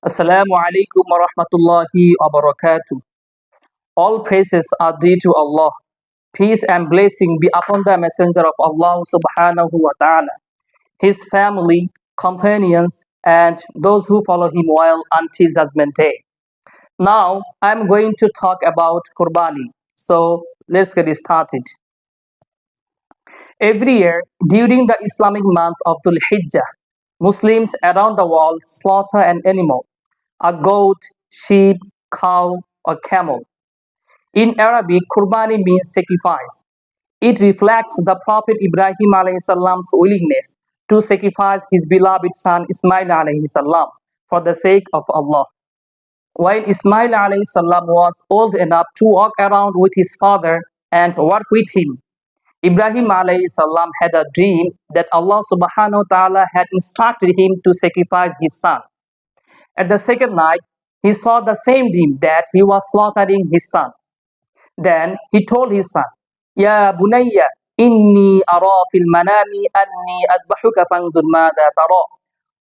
Assalamu alaikum wa rahmatullahi wa barakatuh. All praises are due to Allah. Peace and blessing be upon the Messenger of Allah subhanahu wa ta'ala, his family, companions, and those who follow him well until Judgment Day. Now, I'm going to talk about Qurbani. So, let's get started. Every year, during the Islamic month of Dhul Hijjah, Muslims around the world slaughter an animal, a goat, sheep, cow, or camel. In Arabic, Qurbani means sacrifice. It reflects the Prophet Ibrahim alayhi salam's willingness to sacrifice his beloved son Ismail alayhi salam for the sake of Allah. While Ismail alayhi salam was old enough to walk around with his father and work with him, Ibrahim alayhi salam had a dream that Allah subhanahu wa ta'ala had instructed him to sacrifice his son. At the second night, he saw the same dream that he was slaughtering his son. Then he told his son, Ya bunayya, inni ara fil manami anni adbahuka fangdur mada tara.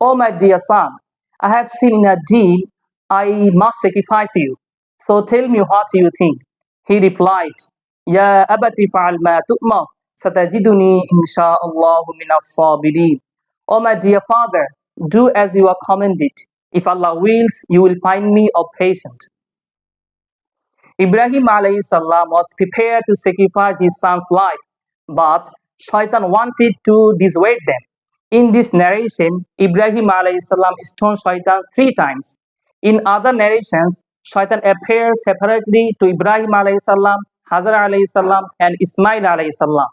Oh my dear son, I have seen in a dream I must sacrifice you. So tell me what you think. He replied, Ya abati fa'al ma tu'mar, satajiduni insha'Allahu minas sabirin. Oh my dear father, do as you are commanded. If Allah wills, you will find me a patient. Ibrahim alayhi salam was prepared to sacrifice his son's life, but Shaitan wanted to dissuade them. In this narration, Ibrahim alayhi salam stoned Shaitan 3 times. In other narrations, Shaitan appears separately to Ibrahim alayhi salam, Hajar alayhi salam, and Ismail alayhi salam.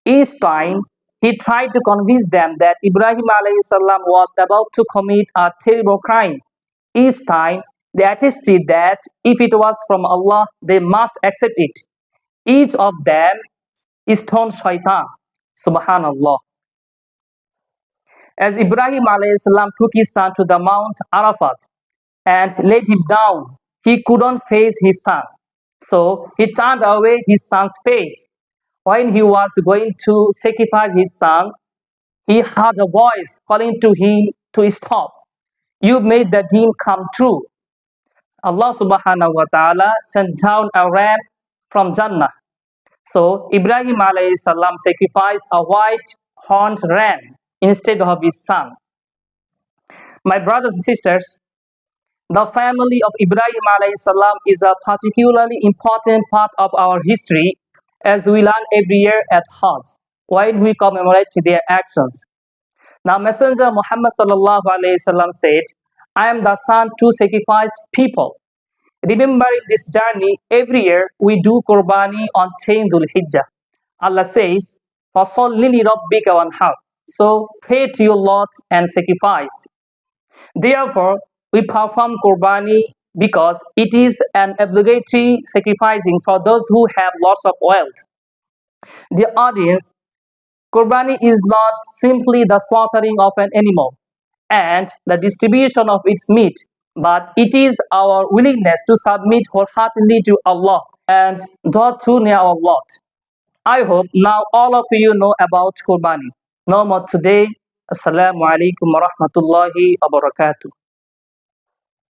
Each time, he tried to convince them that Ibrahim alayhi salam was about to commit a terrible crime. Each time, they attested that if it was from Allah, they must accept it. Each of them stoned Shaitan. Subhanallah. As Ibrahim alayhi salam took his son to the Mount Arafat and laid him down, he couldn't face his son. So he turned away his son's face. When he was going to sacrifice his son, he heard a voice calling to him to stop. You made the dream come true. Allah subhanahu wa ta'ala sent down a ram from Jannah. So Ibrahim alayhi salam sacrificed a white horned ram instead of his son. My brothers and sisters, the family of Ibrahim alayhi salam is a particularly important part of our history, as we learn every year at Hajj, while we commemorate their actions. Now Messenger Muhammad sallallahu alayhi wasallam said, I am the son to sacrificed people. Remembering this journey, every year we do Qurbani on 10 Dhul Hijjah. Allah says, فَصَلِّ لِرَبِّكَ وَانْحَرْ. So pray to your Lord and sacrifice. Therefore, we perform Qurbani because it is an obligatory sacrificing for those who have lots of wealth. Dear audience, Qurbani is not simply the slaughtering of an animal and the distribution of its meat, but it is our willingness to submit wholeheartedly to Allah and draw too near our Lord. I hope now all of you know about Qurbani. No more today. Assalamu alaikum wa rahmatullahi wa barakatuh.